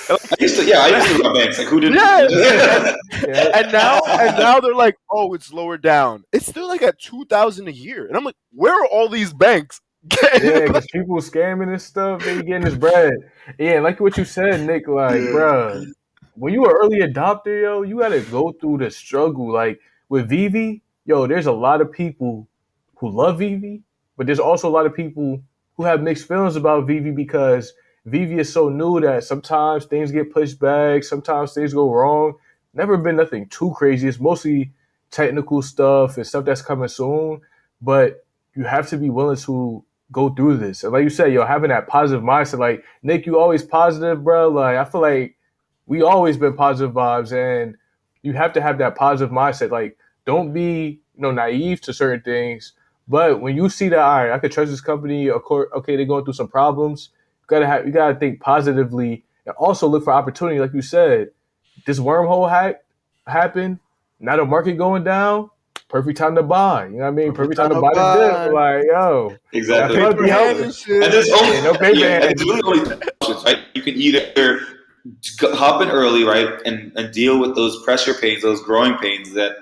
I used to, yeah, I used to rob banks. Like, who didn't? Yeah, and Yeah, and now they're like, oh, it's lower down. It's still like at 2,000 a year, and I'm like, where are all these banks getting? yeah, because people scamming and stuff, they getting this bread. Yeah, like what you said, Nick. Like, Yeah. bruh, when you an early adopter, yo, you got to go through the struggle. Like with Vivi, yo, there's a lot of people who love Vivi, but there's also a lot of people who have mixed feelings about Vivi because Vivi is so new that sometimes things get pushed back, sometimes things go wrong. Never been nothing too crazy. It's mostly technical stuff and stuff that's coming soon, but you have to be willing to go through this. And like you said, yo, having that positive mindset, like Nick, you always positive, bro. Like I feel like we always been positive vibes, and you have to have that positive mindset. Like don't be naive to certain things, but when you see that, all right, I could trust this company. Of course, okay, they're going through some problems. You gotta think positively and also look for opportunity. Like you said, this wormhole hack happened. Now the market going down. Perfect time to buy. You know what I mean? Perfect Perfect time time to to buy the dip. buy. Like, yo, No I Exactly. feel like paper we hand helping. and shit. And there's only Yeah, no paper yeah, and there's hand. really only two options, right? You can either hop in early, right, and deal with those pressure pains, those growing pains, that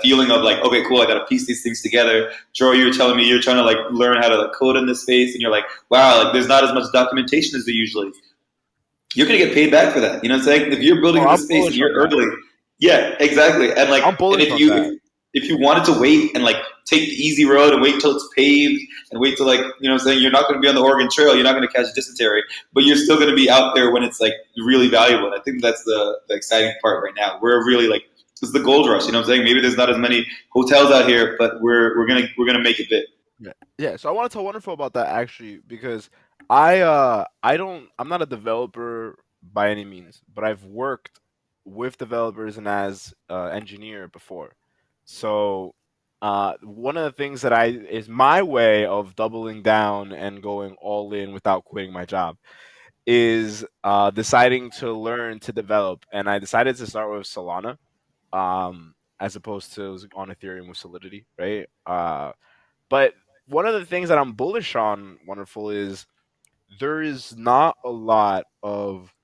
feeling of like, okay, cool, I got to piece these things together. Joe, you were telling me you're trying to like learn how to like code in this space, and you're like, wow, like there's not as much documentation as there usually is. You're gonna get paid back for that. You know what I'm saying? If you're building Oh, in I'm this space and bullish you're on that. early, yeah, exactly. And like, I'm and bullish on that. if you wanted to wait and like take the easy road and wait till it's paved and wait till like what I'm saying, you're not going to be on the Oregon Trail, you're not going to catch dysentery, but you're still going to be out there when it's like really valuable. And I think that's the exciting part right now. We're really like it's the gold rush. You know what I'm saying? Maybe there's not as many hotels out here, but we're gonna make it big. Yeah. Yeah. So I want to tell Wonderful about that actually because I'm not a developer by any means, but I've worked with developers and as engineer before. So one of the things that I is my way of doubling down and going all in without quitting my job is deciding to learn to develop, and I decided to start with Solana, as opposed to on Ethereum with Solidity, right? But one of the things that I'm bullish on, Wonderful, is there is not a lot of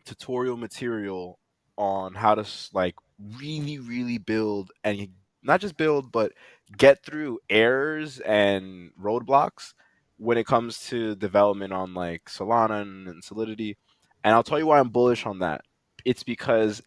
tutorial material on how to like really, really build and not just build, but get through errors and roadblocks when it comes to development on like Solana and Solidity. And I'll tell you why I'm bullish on that. It's because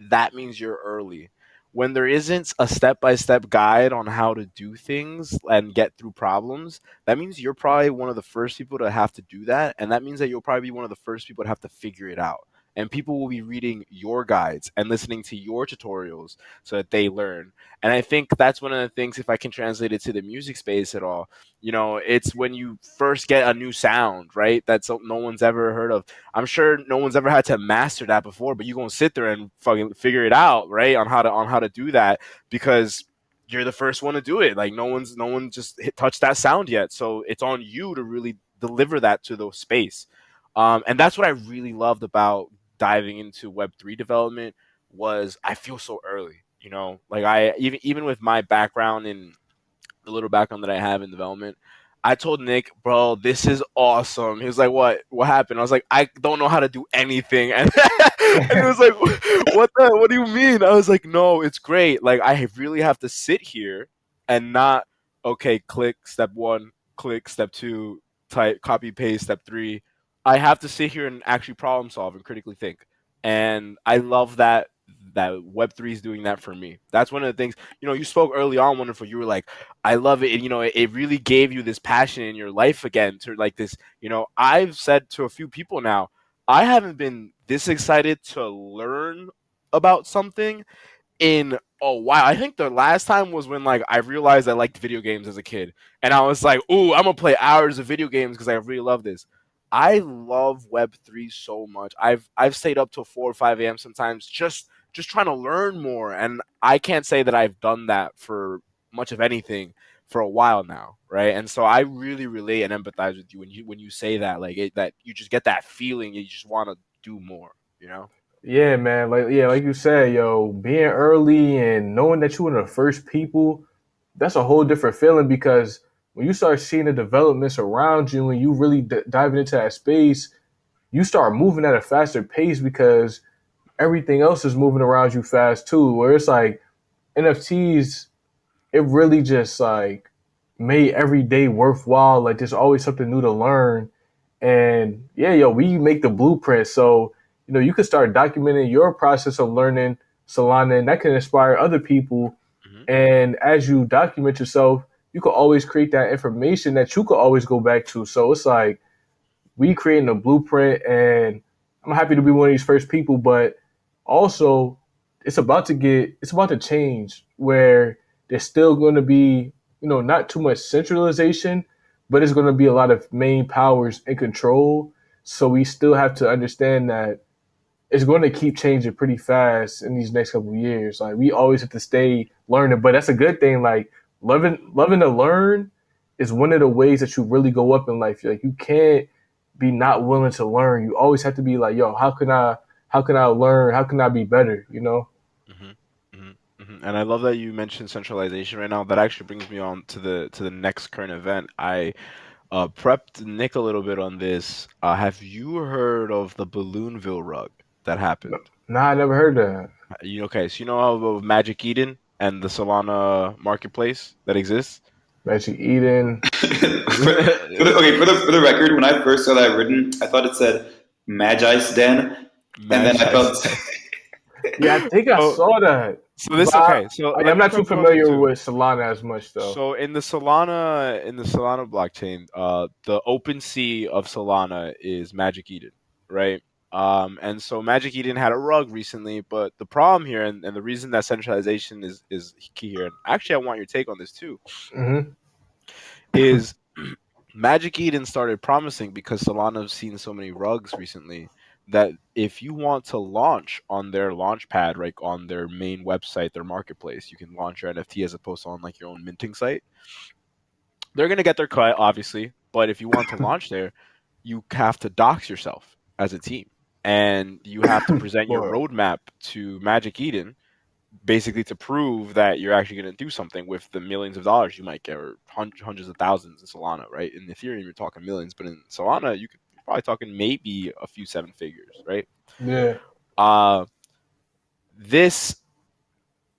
that means you're early. when there isn't a step-by-step guide on how to do things and get through problems, that means you're probably one of the first people to have to do that, and that means that you'll probably be one of the first people to have to figure it out. And people will be reading your guides and listening to your tutorials so that they learn. And I think that's one of the things, if I can translate it to the music space at all, it's when you first get a new sound, right? That's no one's ever heard of. I'm sure no one's ever had to master that before, but you're gonna sit there and fucking figure it out, right? On how to do that, because you're the first one to do it. Like no one just touched that sound yet, so it's on you to really deliver that to the space. And that's what I really loved about diving into Web3 development was I feel so early. Like I even with my background in the little background that I have in development, I told Nick, bro, this is awesome. He was like, what? What happened? I was like, I don't know how to do anything. And he was like, what do you mean? I was like, no, it's great. Like, I really have to sit here and not, okay, click step one, click step two, type, copy, paste, step three. I have to sit here and actually problem solve and critically think. And I love that Web3 is doing that for me. That's one of the things, you spoke early on, Wonderful. You were like, I love it. And, it really gave you this passion in your life again to like this. I've said to a few people now, I haven't been this excited to learn about something in a while. I think the last time was when like I realized I liked video games as a kid, and I was like, "Ooh, I'm gonna play hours of video games because I really love this." I love Web3 so much. I've stayed up till 4 or 5 a.m. sometimes just trying to learn more, and I can't say that I've done that for much of anything for a while now, right? And so I really relate and empathize with you when you say that, like that you just get that feeling you just want to do more, you know? Yeah, man. Like you said, yo, being early and knowing that you're one of the first people, that's a whole different feeling because when you start seeing the developments around you and you really diving into that space, you start moving at a faster pace because everything else is moving around you fast too. Where it's like NFTs, it really just like made every day worthwhile. Like there's always something new to learn. And yeah, yo, we make the blueprint. So, you can start documenting your process of learning Solana and that can inspire other people. Hmm. And as you document yourself, you can always create that information that you could always go back to. So it's like we creating a blueprint and I'm happy to be one of these first people, but also it's about to change where there's still going to be, not too much centralization, but it's going to be a lot of main powers in control. So we still have to understand that it's going to keep changing pretty fast in these next couple of years. Like we always have to stay learning, but that's a good thing. Like loving to learn is one of the ways that you really go up in life. Like you can't be not willing to learn. You always have to be like, yo, how can I learn? How can I be better? Hmm. Hmm. And I love that you mentioned centralization right now. That actually brings me on to the next current event. I prepped Nick a little bit on this. Have you heard of the Balloonville rug that happened? Nah, I never heard that. Okay, so you know of Magic Eden and the Solana marketplace that exists? Magic Eden. For the record, when I first saw that written, I thought it said Magi's Den, and then I Magi. felt Yeah, I think I So, saw that, so but this okay. So let I'm me not too propose it familiar too. with Solana as much though. So in the Solana blockchain, the open sea of Solana is Magic Eden, right? And so Magic Eden had a rug recently, but the problem here and the reason that centralization is key here, and actually I want your take on this too, Hmm. is Magic Eden started promising because Solana's seen so many rugs recently that if you want to launch on their launch pad, like on their main website, their marketplace, you can launch your NFT as opposed to on like your own minting site. They're gonna get their cut, obviously, but if you want to launch there, you have to dox yourself as a team, and you have to present your But roadmap to Magic Eden, basically to prove that you're actually going to do something with the millions of dollars you might get, or hundreds of thousands in Solana, right? In Ethereum, you're talking millions, but in Solana, you're probably talking maybe a few seven figures, right? yeah. Uh, this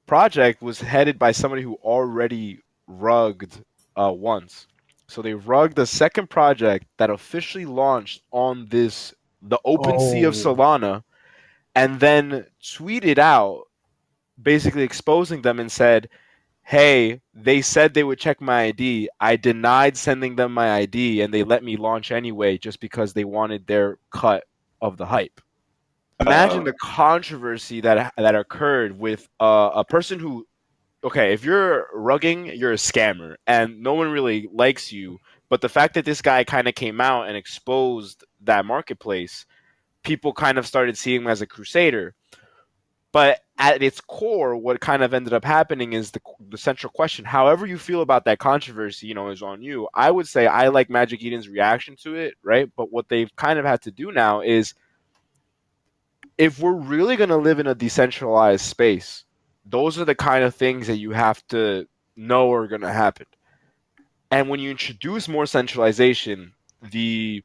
project was headed by somebody who already rugged once. So they rugged the second project that officially launched on the open sea of Oh, Solana, and then tweeted out basically exposing them and said, hey, they said they would check my ID. I denied sending them my ID, and they let me launch anyway just because they wanted their cut of the hype. Imagine Uh, the controversy that occurred with a person who, okay, if you're rugging, you're a scammer, and no one really likes you. But the fact that this guy kind of came out and exposed that marketplace, people kind of started seeing him as a crusader. But at its core, what kind of ended up happening is the central question. However you feel about that controversy, is on you. I would say I like Magic Eden's reaction to it, right? But what they've kind of had to do now is, if we're really going to live in a decentralized space, those are the kind of things that you have to know are going to happen. And when you introduce more centralization, the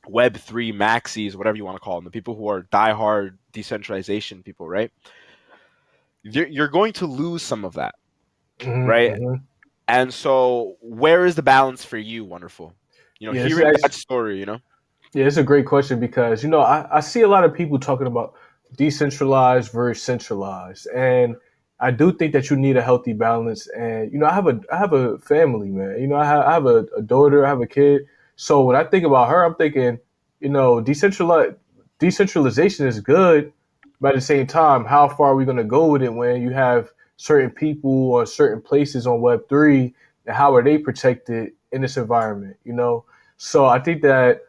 Web3 maxis, whatever you want to call them, the people who are diehard decentralization people, right? You're going to lose some of that, right? Mm-hmm. And so, where is the balance for you, Wonderful? Yeah, this is Hearing that actually story. yeah, it's a great question because I see a lot of people talking about decentralized versus centralized, and I do think that you need a healthy balance. And I have a family, man. I have a daughter, I have a kid. So when I think about her, I'm thinking, decentralization is good, but at the same time, how far are we going to go with it when you have certain people or certain places on Web3, and how are they protected in this environment? So I think that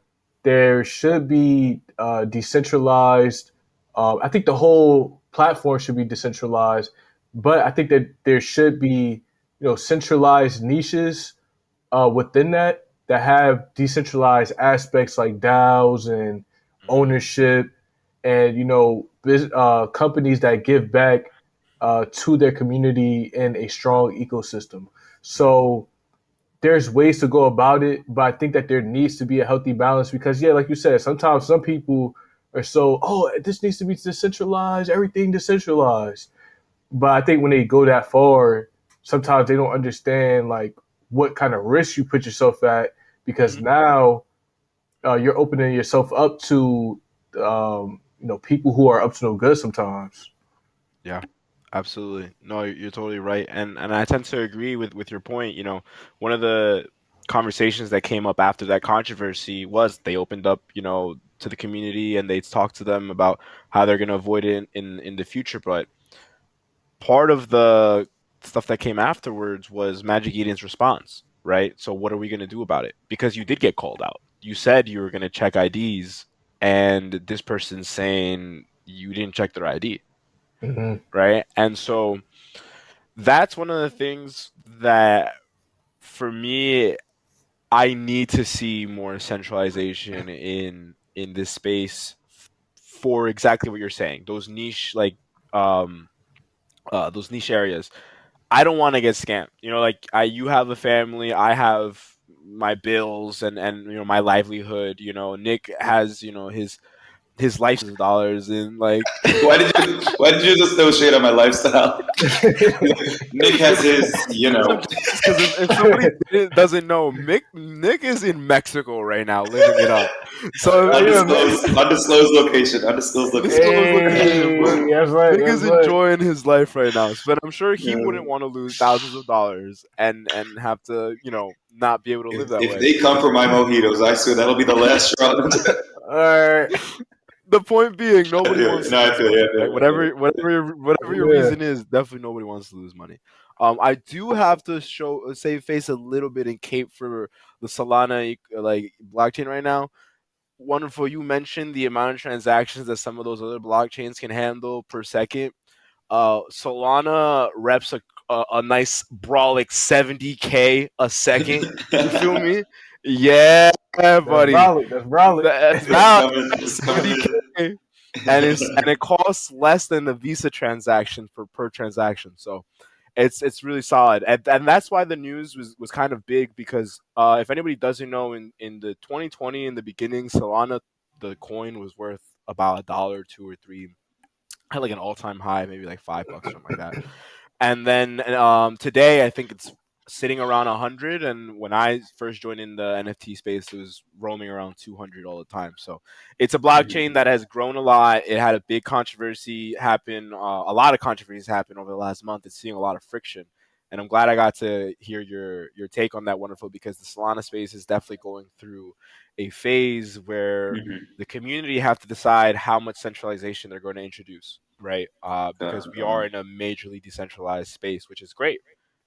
there should be decentralized. I think the whole platform should be decentralized, but I think that there should be centralized niches within that have decentralized aspects like DAOs and Mm-hmm. ownership, and companies that give back to their community in a strong ecosystem. So there's ways to go about it, but I think that there needs to be a healthy balance because, yeah, like you said, sometimes some people are so, oh, this needs to be decentralized, everything decentralized. But I think when they go that far, sometimes they don't understand like what kind of risk you put yourself at because Mm-hmm. now you're opening yourself up to people who are up to no good sometimes. Yeah, absolutely. No, you're totally right, and I tend to agree with your point. One of the conversations that came up after that controversy was they opened up, to the community, and they talked to them about how they're going to avoid it in the future. But part of the stuff that came afterwards was Magic Eden's response, right? So what are we going to do about it? Because you did get called out. You said you were going to check IDs, and this person's saying you didn't check their ID, Hmm. right? And so that's one of the things that, for me, I need to see more centralization in this space, for exactly what you're saying. Um those niche areas. I don't want to get scammed. Like, you have a family, I have my bills and my livelihood. Nick has his dollars, and like why did you just throw shade on my lifestyle? Nick has his, I'm jealous because if somebody doesn't know, Nick is in Mexico right now, living it up. So if undisclosed location. undisclosed location, but Hey, that's right. Nick That's is right. enjoying his life right now. But I'm sure he wouldn't Yeah. want to lose thousands of dollars and have to, not be able to live that If way. they come for my mojitos, I swear that'll be the last straw. All right. The point being, I nobody feel it. wants to No, I lose feel it. money, I feel right? it. I feel Whatever your Yeah. reason is, definitely nobody wants to lose money. I do have to save face a little bit in cape for the Solana like blockchain right now. Wonderful. You mentioned the amount of transactions that some of those other blockchains can handle per second. Solana reps a nice brawling 70K a second. You feel it. me? Yeah, That's buddy. brolic. That's brolic. That's It's valid. coming. It's coming. 70K, and it costs less than the Visa transaction per transaction. So it's really solid, and that's why the news was kind of big because if anybody doesn't know, in the 2020, in the beginning, Solana, the coin, was worth about $1, 2 or 3, had like an all time high, maybe like $5, something like that. And then today, I think it's sitting around 100, and when I first joined in the NFT space, it was roaming around 200 all the time. So it's a blockchain that has grown a lot. It had a big controversy happen, a lot of controversies happen over the last month. It's seeing a lot of friction, and I'm glad I got to hear your take on that, wonderful, because the Solana space is definitely going through a phase where Mhm. the community have to decide how much centralization they're going to introduce, right? Because we are in a majorly decentralized space, which is great,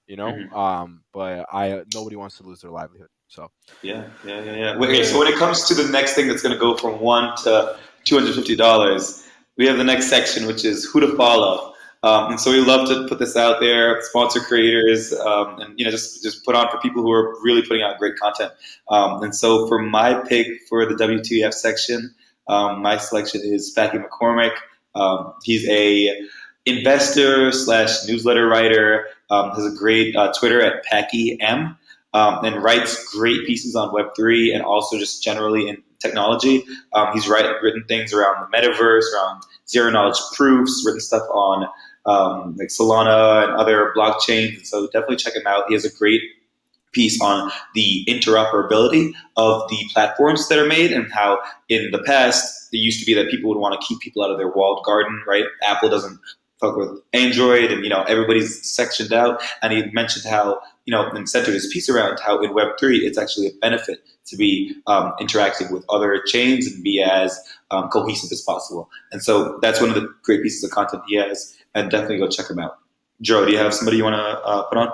you know. Mhm. But I nobody wants to lose their livelihood. So Yeah. Okay, so Yeah. when it comes to the next thing that's going to go from $1 to $250, we have the next section, which is who to follow. And so we love to put this out there, sponsor creators, and just put on for people who are really putting out great content. And so for my pick for the WTF section, my selection is Fatty McCormick. He's a investor slash newsletter writer. Has a great Twitter at Packy M. And writes great pieces on Web3 and also just generally in technology. He's written things around the metaverse, around zero knowledge proofs, written stuff on like Solana and other blockchains. And so definitely check him out. He has a great piece on the interoperability of the platforms that are made and how in the past it used to be that people would want to keep people out of their walled garden, right? Apple doesn't fuck with Android and everybody's sectioned out. And he mentioned how and centered his piece around how in Web3 it's actually a benefit to be interacting with other chains and be as cohesive as possible. And so that's one of the great pieces of content he has, and definitely go check him out. Joe, do you have somebody you want to put on?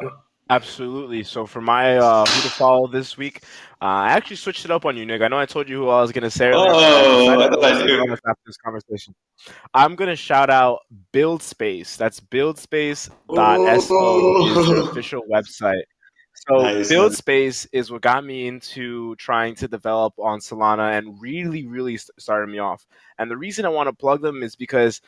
absolutely. So for my who to follow this week, I actually switched it up on you, Nick. I know I told you who I was going to say earlier, but I Oh, decided I to thought go I something knew. else after this conversation. I'm going to shout out Build Space. That's buildspace.so is their Oh, official website. So Build nice. Space is what got me into trying to develop on Solana and really, really started me off. And the reason I want to plug them is because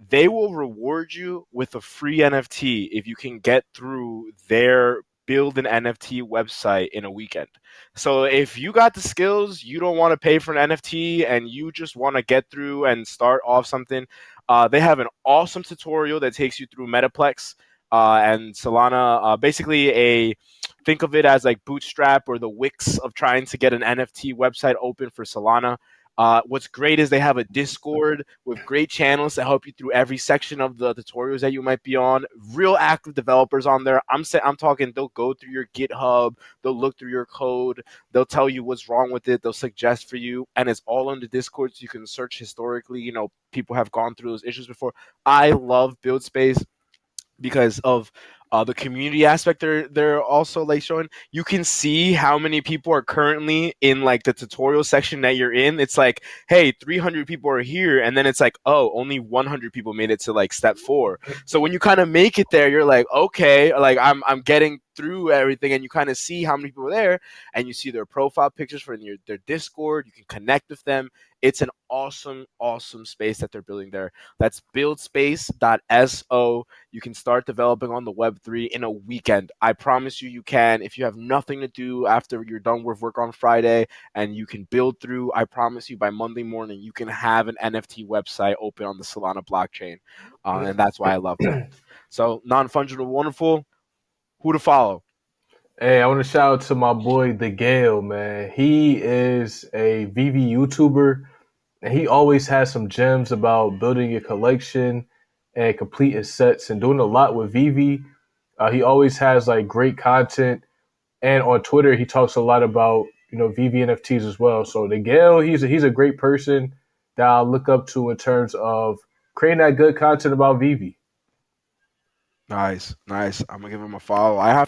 they will reward you with a free NFT if you can get through their build an NFT website in a weekend. So if you got the skills, you don't want to pay for an NFT and you just want to get through and start off something, they have an awesome tutorial that takes you through Metaplex and Solana. Basically, think of it as like Bootstrap or the Wix of trying to get an NFT website open for Solana. What's great is they have a Discord with great channels to help you through every section of the tutorials that you might be on. Real active developers on there. I'm talking. They'll go through your GitHub. They'll look through your code. They'll tell you what's wrong with it. They'll suggest for you, and it's all on the Discord, so you can search historically. People have gone through those issues before. I love Build Space because of the community aspect they're also like showing. You can see how many people are currently in like the tutorial section that you're in. It's like, hey, 300 people are here, and then it's like, oh, only 100 people made it to like step 4. So when you kind of make it there, you're like, okay, like I'm getting through everything, and you kind of see how many people are there, and you see their profile pictures from their Discord. You can connect with them. It's an awesome space that they're building there. That's buildspace.so. You can start developing on the Web3 in a weekend. I promise you, you can. If you have nothing to do after you're done with work on Friday and you can build through, I promise you by Monday morning, you can have an NFT website open on the Solana blockchain. And that's why I love them. So, non-fungible, wonderful. Who to follow? Hey, I want to shout out to my boy The Gale, man. He is a VV YouTuber, and he always has some gems about building your collection and completing sets and doing a lot with VV. He always has like great content, and on Twitter he talks a lot about VV NFTs as well. So The Gale, he's a great person that I look up to in terms of creating that good content about VV. Nice. I'm gonna give him a follow. I'm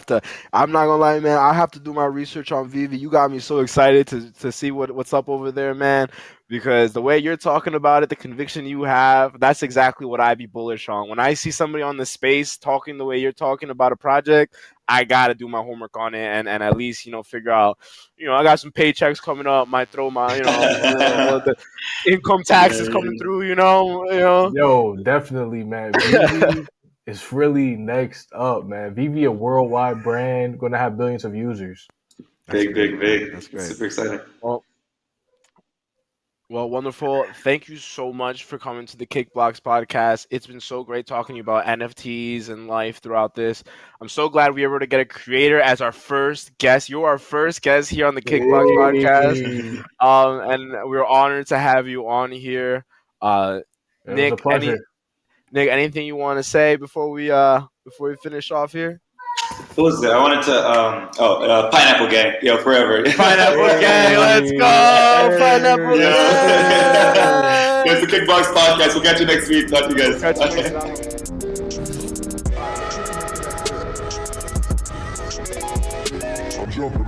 not gonna lie, man. I have to do my research on Vivi. You got me so excited to see what's up over there, man. Because the way you're talking about it, the conviction you have, that's exactly what I'd be bullish on. When I see somebody on the space talking the way you're talking about a project, I gotta do my homework on it and at least, figure out, I got some paychecks coming up, might throw my, the income taxes coming Yeah. through, you Yo, definitely, man. know. Vivi is really next up, man. Vivi, a worldwide brand, going to have billions of users. That's Big, great, big, man. big. That's It's great. super exciting. Well, Well, wonderful. Thank you so much for coming to the Kickblocks podcast. It's been so great talking to you about NFTs and life throughout this. I'm so glad we were able to get a creator as our first guest. You're our first guest here on the Kickblocks podcast. Hey. And we're honored to have you on here. Uh, It was a pleasure. Nick, anything you want to say before we finish off here? What was it? I wanted to Pineapple Gang, yo, forever. Pineapple Gang, let's go! Pineapple Gang! It's the Kickbox Podcast. We'll catch you next week. Talk to you guys. Catch you next time. I'm jumping